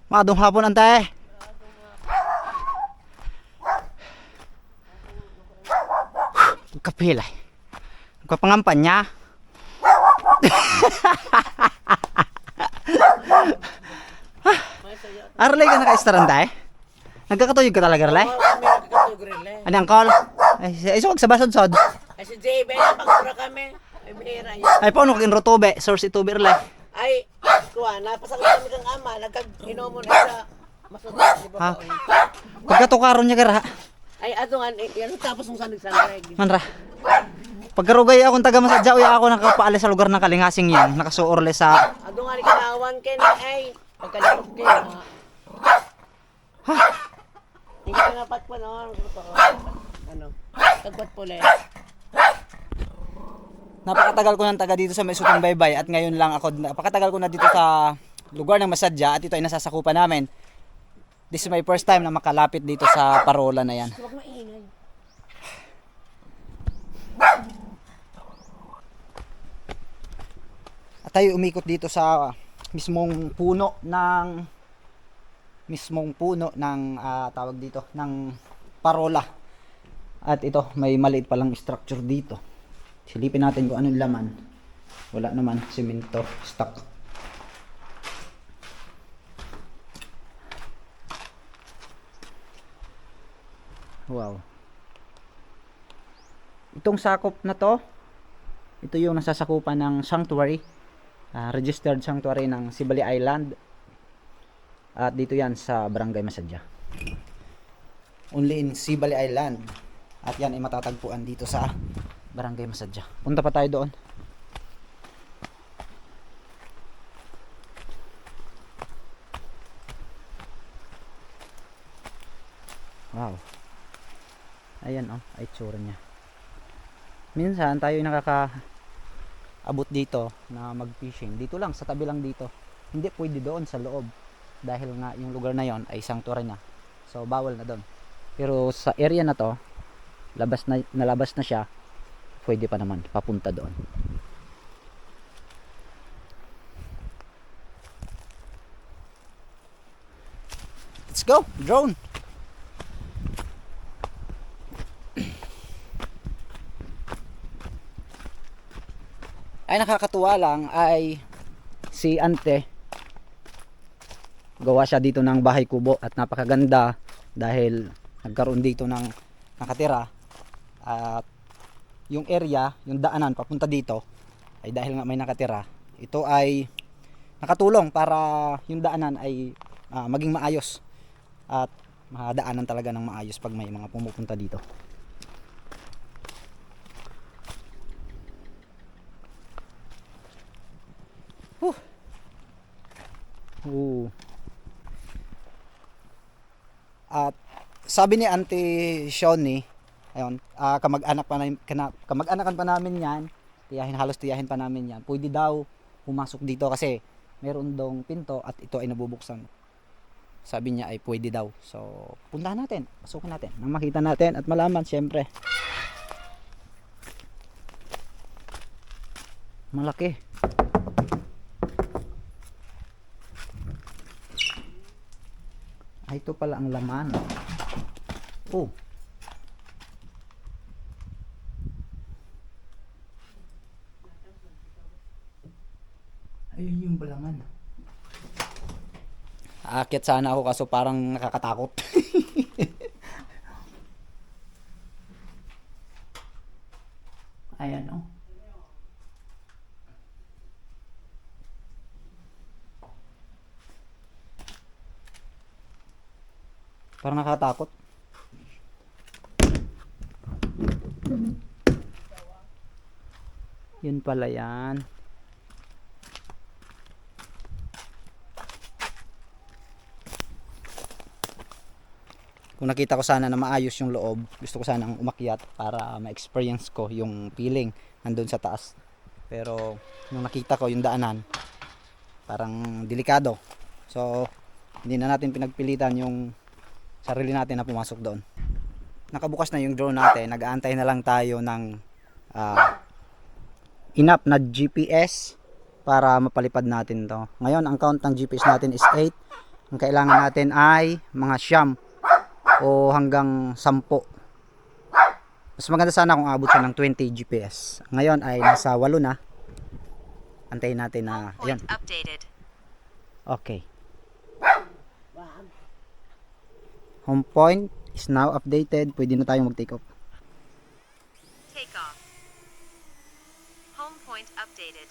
Maadong hapon antay. Kapilay. Nagpapangampan niya. Arlay ka naka-estarantay? Nagkakatuyog ka talaga, Arlay? Ano ang call? Ay, so magsabasod-sod. Ay, si JB, pagkura kami. Ay, bihira yun. Ay, paano kang rotube? Source ituber, Arlay. Ay, kuha, napasal kami kang ama, nagkag-inomon na sa masudot, di ba Ha? po? Pagkatukaron niya kara. Ay, ato nga, yan tapos ng sanag-sanag. Manra. Pagkarugay akong taga Masadya, uya ako nakapaalis sa lugar ng Kalingasing yan. Nakasuorle sa... Ato nga, ni kinawan ka na, ay, pagkalipot kayo. Hindi ka nga patpa, no? Ano? Tagpat pula. Napakatagal ko ng taga dito sa Maisutong Baybay at ngayon lang ako, napakatagal ko na dito sa lugar ng Masadya at ito ay nasasakupan namin. This is my first time na makalapit dito sa parola na yan. Huwag maingay. At tayo umikot dito sa mismong puno ng tawag dito ng parola. At ito may maliit palang structure dito. Silipin natin kung anong laman. Wala naman, semento, stock. Wow. Itong sakop na to, ito yung nasasakupan ng sanctuary, registered sanctuary ng Sibali Island. At dito yan sa Barangay Masadya. Only in Sibali Island. At yan ay matatagpuan dito sa Barangay Masadya. Punta pa tayo doon. Wow. Ayan oh, ay tsura niya. Minsan tayo nakakaabot dito na mag-fishing. Dito lang, sa tabi lang dito. Hindi pwede doon sa loob. Dahil nga yung lugar na yon ay sanctuary na. So bawal na doon. Pero sa area na to, nalabas na siya, pwede pa naman papunta doon. Let's go, drone. Ay nakakatuwa lang ay si Ante, gawa siya dito ng bahay kubo at napakaganda dahil nagkaroon dito ng nakatira. At yung area, yung daanan papunta dito ay dahil nga may nakatira, ito ay nakatulong para yung daanan ay maging maayos at madaanan talaga ng maayos pag may mga pumupunta dito. At sabi ni Auntie Shawnee, ayun, kamag-anakan pa namin yan, halos tiyahin pa namin yan. Pwede daw pumasok dito kasi meron dong pinto at ito ay nabubuksan. Sabi niya ay pwede daw. So, puntahan natin, pasukin natin, nang makita natin at malaman syempre. Malaki. Ay, ito pala ang laman. Oh. Ayun yung balaman. Aakyat sana ako kaso parang nakakatakot. Ayan oh. Parang nakakatakot. Yun pala yan. Kung nakita ko sana na maayos yung loob, gusto ko sanang umakyat para ma-experience ko yung feeling nandun sa taas. Pero nung nakita ko yung daanan, parang delikado. So hindi na natin pinagpilitan yung sarili natin na pumasok doon. Nakabukas na yung drone natin, nag-aantay na lang tayo ng enough na GPS para mapalipad natin to. Ngayon ang count ng GPS natin is 8 Ang kailangan natin ay mga siyam o hanggang 10. Mas maganda sana kung abot siya ng 20 GPS. Ngayon ay nasa 8 na. Antayin natin na, ayun. Okay. Home point is now updated. Pwede na tayong mag-take off. Take off. Home point updated.